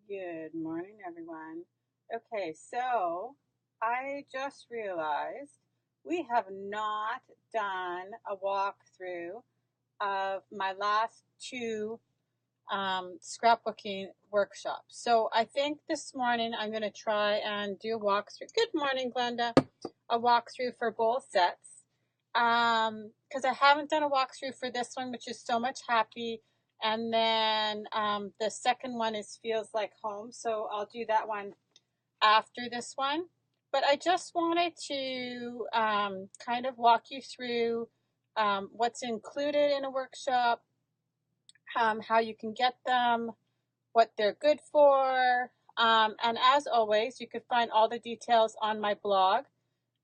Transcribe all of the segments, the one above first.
Good morning, everyone. Okay, so I just realized we have not done a walkthrough of my last two scrapbooking workshops. So I think this morning I'm going to try and do a walkthrough. Good morning, Glenda. A walkthrough for both sets. Because I haven't done a walkthrough for this one, which is So Much Happy. And then the second one is Feels Like Home. So I'll do that one after this one. But I just wanted to kind of walk you through what's included in a workshop, how you can get them, what they're good for. And as always, you can find all the details on my blog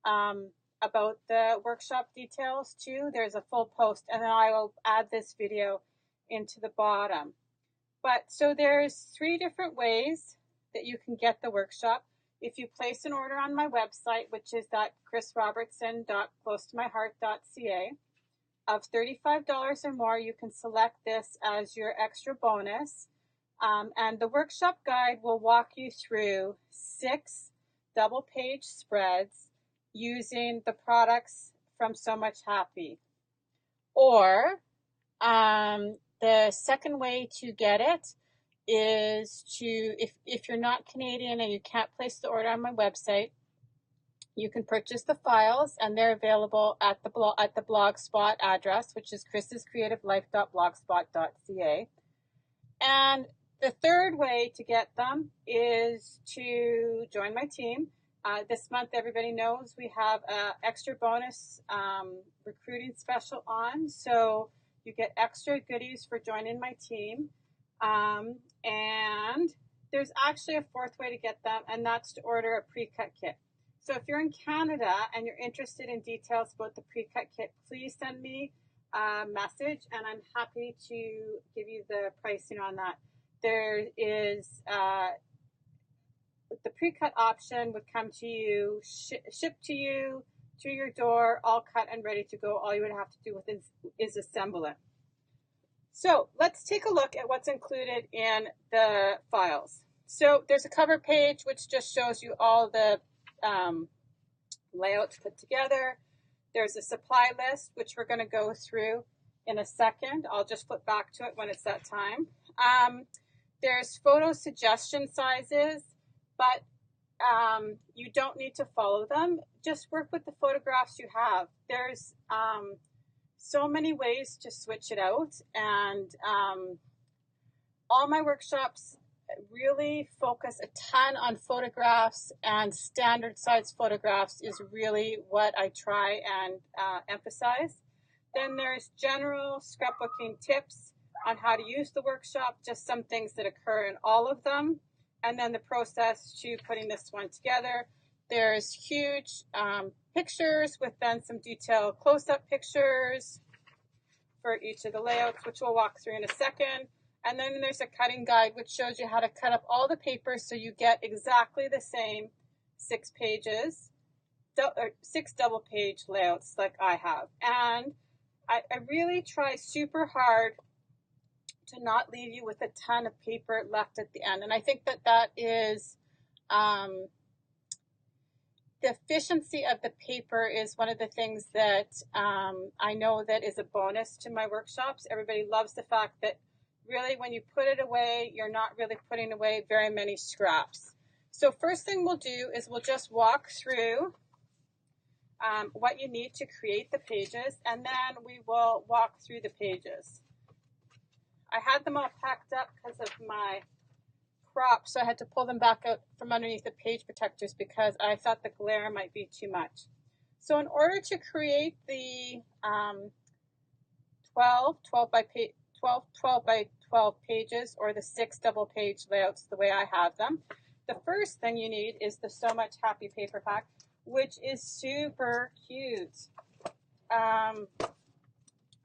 about the workshop details too. There's a full post, and then I will add this video into the bottom. But so there's 3 different ways that you can get the workshop. If you place an order on my website, which is chrisrobertson.closetomyheart.ca, of $35 or more, you can select this as your extra bonus. And the workshop guide will walk you through 6 double-page spreads using the products from So Much Happy. Or the second way to get it is to, if you're not Canadian and you can't place the order on my website, you can purchase the files, and they're available at the Blogspot address, which is chrisscreativelife.blogspot.ca. And the third way to get them is to join my team. This month, everybody knows we have an extra bonus recruiting special on, so you get extra goodies for joining my team. And there's actually a 4th way to get them, and that's to order a pre-cut kit. So if you're in Canada and you're interested in details about the pre-cut kit, please send me a message, and I'm happy to give you the pricing on that. There is the pre-cut option would come to you, shipped to you, to your door, all cut and ready to go. All you would have to do with is assemble it. So let's take a look at what's included in the files. So there's a cover page which just shows you all the layouts put together. There's a supply list, which we're going to go through in a second. I'll just flip back to it when it's that time. There's photo suggestion sizes, but you don't need to follow them. Just work with the photographs you have. There's so many ways to switch it out, and all my workshops really focus a ton on photographs, and standard size photographs is really what I try and emphasize. Then there's general scrapbooking tips on how to use the workshop, just some things that occur in all of them, and then the process to putting this one together. There's huge pictures with then some detailed close-up pictures for each of the layouts, which we'll walk through in a second. And then there's a cutting guide, which shows you how to cut up all the papers so you get exactly the same 6 pages, 6 double-page layouts like I have. And I really try super hard to not leave you with a ton of paper left at the end. And I think that that is the efficiency of the paper is one of the things that I know that is a bonus to my workshops. Everybody loves the fact that really when you put it away, you're not really putting away very many scraps. So first thing we'll do is we'll just walk through what you need to create the pages, and then we will walk through the pages. I had them all packed up because of my crop, so I had to pull them back out from underneath the page protectors because I thought the glare might be too much. So in order to create the 12 by 12 pages, or the 6 double page layouts the way I have them, the first thing you need is the So Much Happy paper pack, which is super cute. I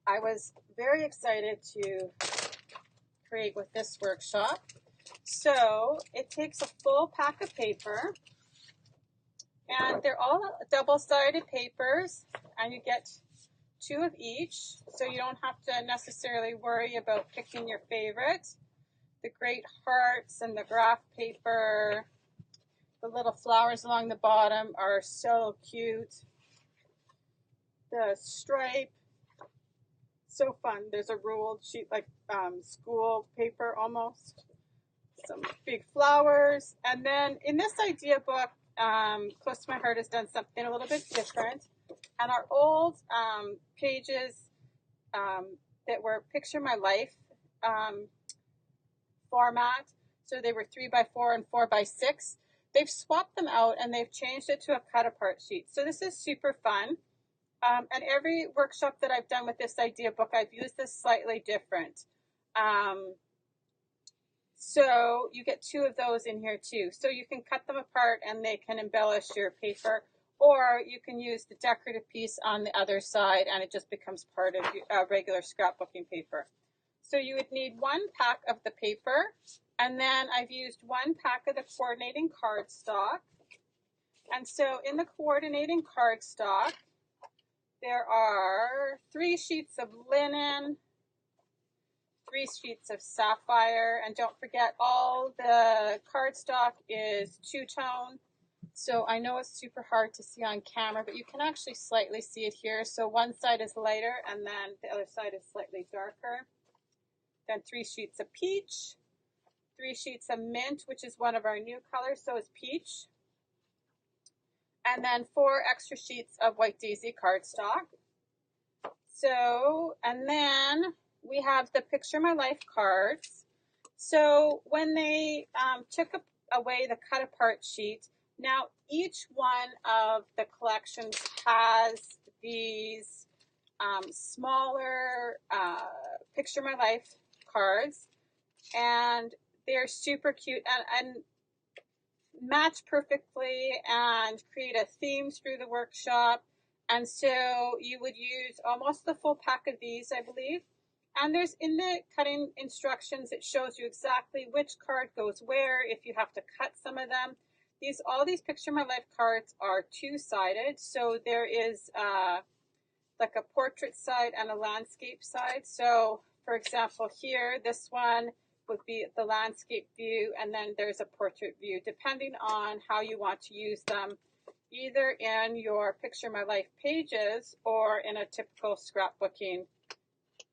was very excited to create with this workshop. So it takes a full pack of paper, and they're all double-sided papers, and you get 2 of each, so you don't have to necessarily worry about picking your favorite. the great hearts and the graph paper. The little flowers along the bottom are so cute. The stripe, so fun. There's a ruled sheet like school paper almost. Some big flowers. And then in this idea book, Close to My Heart has done something a little bit different. And our old pages that were Picture My Life format, so they were 3x4 and 4x6. They've swapped them out and they've changed it to a cut apart sheet. So this is super fun. And every workshop that I've done with this idea book, I've used this slightly different. So you get 2 of those in here too. So you can cut them apart and they can embellish your paper, or you can use the decorative piece on the other side and it just becomes part of your regular scrapbooking paper. So you would need 1 pack of the paper, and then I've used 1 pack of the coordinating cardstock. And so in the coordinating cardstock, there are 3 sheets of linen, 3 sheets of sapphire, and don't forget all the cardstock is 2-tone. So I know it's super hard to see on camera, but you can actually slightly see it here. So one side is lighter and then the other side is slightly darker. Then 3 sheets of peach, 3 sheets of mint, which is one of our new colors, so is peach. And then 4 extra sheets of White Daisy cardstock. So, and then we have the Picture My Life cards. So when they took away the cut apart sheet, now each one of the collections has these smaller Picture My Life cards, and they're super cute and match perfectly and create a theme through the workshop. And so you would use almost the full pack of these, I believe. And there's in the cutting instructions, it shows you exactly which card goes where, if you have to cut some of them. All these Picture My Life cards are 2-sided. So there is like a portrait side and a landscape side. So for example, here, this one would be the landscape view, and then there's a portrait view, depending on how you want to use them, either in your Picture My Life pages or in a typical scrapbooking,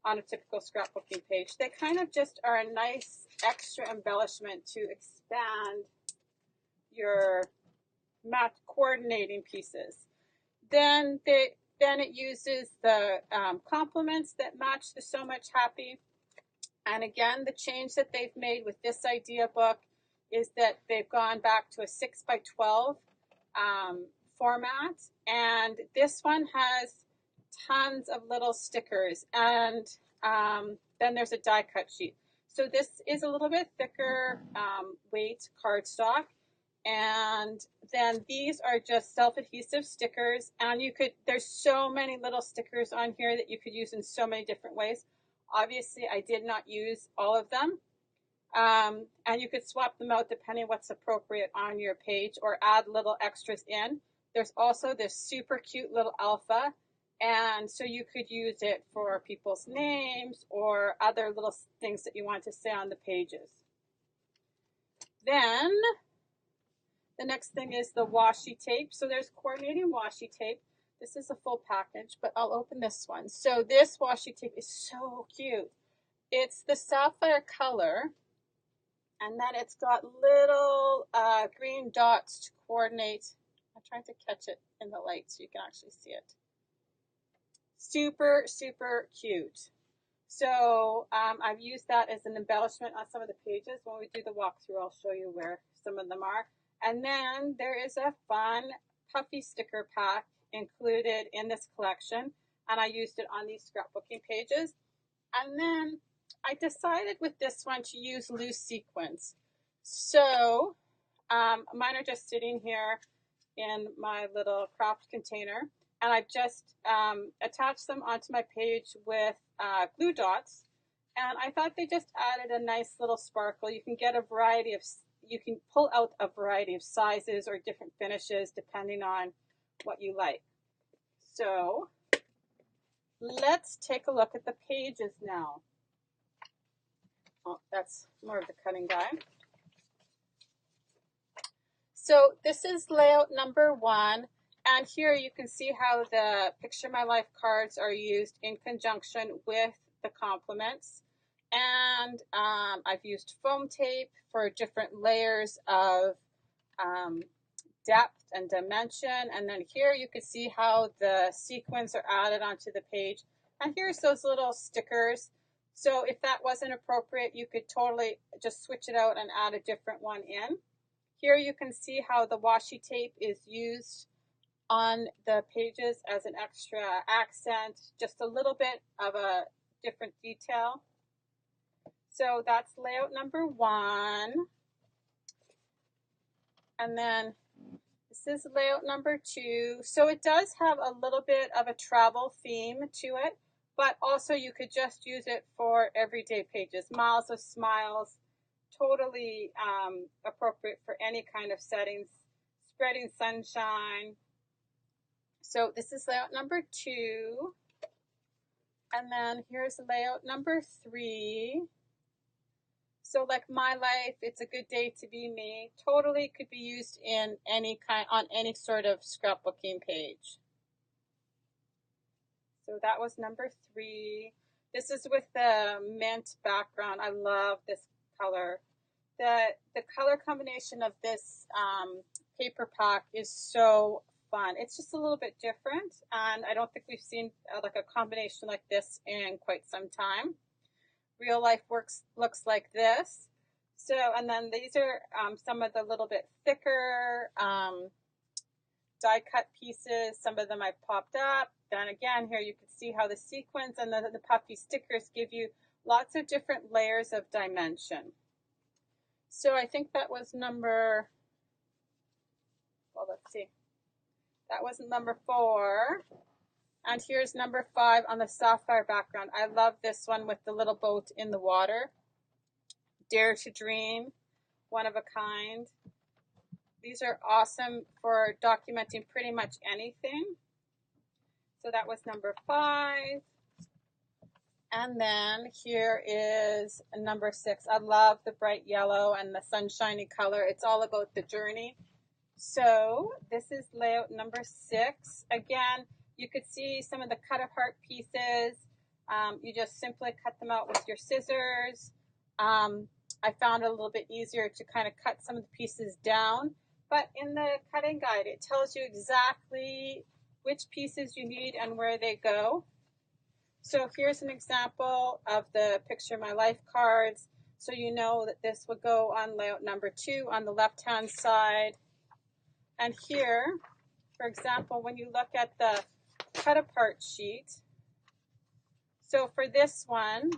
on a typical scrapbooking page. They kind of just are a nice extra embellishment to expand your math coordinating pieces. Then it uses the complements that match the So Much Happy. And again, the change that they've made with this idea book is that they've gone back to a 6x12 format. And this one has tons of little stickers. And then there's a die cut sheet. So this is a little bit thicker weight cardstock. And then these are just self-adhesive stickers. And there's so many little stickers on here that you could use in so many different ways. Obviously, I did not use all of them. And you could swap them out depending what's appropriate on your page or add little extras in. There's also this super cute little alpha. And so you could use it for people's names or other little things that you want to say on the pages. Then the next thing is the washi tape. So there's coordinating washi tape. This is a full package, but I'll open this one. So this washi tape is so cute. It's the sapphire color, and then it's got little green dots to coordinate. I'm trying to catch it in the light so you can actually see it. Super, super cute. So I've used that as an embellishment on some of the pages. When we do the walkthrough, I'll show you where some of them are. And then there is a fun puffy sticker pack included in this collection, and I used it on these scrapbooking pages. And then I decided with this one to use loose sequins. So mine are just sitting here in my little craft container, and I've just attached them onto my page with glue dots, and I thought they just added a nice little sparkle. You can pull out a variety of sizes or different finishes depending on what you like. So let's take a look at the pages now. Oh, that's more of the cutting guide. So this is layout number 1, and here you can see how the Picture My Life cards are used in conjunction with the complements. And I've used foam tape for different layers of depth and dimension. And then here you can see how the sequins are added onto the page. And here's those little stickers. So if that wasn't appropriate, you could totally just switch it out and add a different one in. Here you can see how the washi tape is used on the pages as an extra accent, just a little bit of a different detail. So that's layout number 1. And then this is layout number 2. So it does have a little bit of a travel theme to it, but also you could just use it for everyday pages. Miles of Smiles, totally appropriate for any kind of settings. Spreading Sunshine. So this is layout number 2. And then here's layout number 3. So like My Life, It's a Good Day to Be Me, totally could be used in any kind, on any sort of scrapbooking page. So that was number 3. This is with the mint background. I love this color. The color combination of this paper pack is so fun. It's just a little bit different, and I don't think we've seen like a combination like this in quite some time. Real Life looks like this. So, and then these are some of the little bit thicker die cut pieces. Some of them I've popped up. Then again, here you can see how the sequins and the puffy stickers give you lots of different layers of dimension. So I think that was number, well, let's see. That was number 4. And here's number 5 on the sapphire background. I love this one with the little boat in the water. Dare to Dream, one of a kind. These are awesome for documenting pretty much anything. So that was number 5. And then here is number 6. I love the bright yellow and the sunshiny color. It's all about the journey. So this is layout number 6. Again, you could see some of the cut apart pieces. You just simply cut them out with your scissors. I found it a little bit easier to kind of cut some of the pieces down. But in the cutting guide, it tells you exactly which pieces you need and where they go. So here's an example of the Picture My Life cards. So you know that this would go on layout number 2 on the left-hand side. And here, for example, when you look at the cut apart sheet, so for this one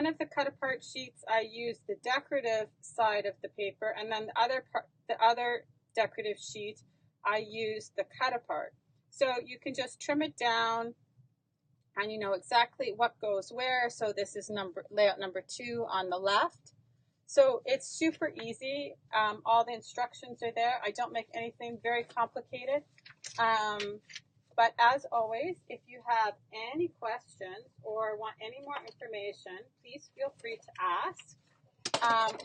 of the cut apart sheets, I used the decorative side of the paper, and then the other decorative sheet, I used the cut apart. So you can just trim it down, and you know exactly what goes where. So this is layout number 2 on the left. So it's super easy. All the instructions are there. I don't make anything very complicated. But as always, if you have any questions or want any more information, please feel free to ask.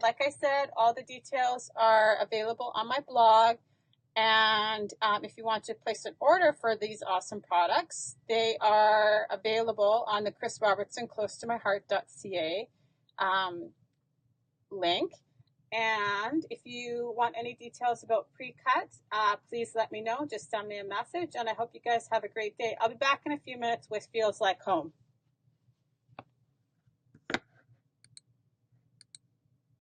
Like I said, all the details are available on my blog. And if you want to place an order for these awesome products, they are available on the Chris Robertson closetomyheart.ca link. And if you want any details about pre-cut, please let me know. Just send me a message, and I hope you guys have a great day. I'll be back in a few minutes with Feels Like Home.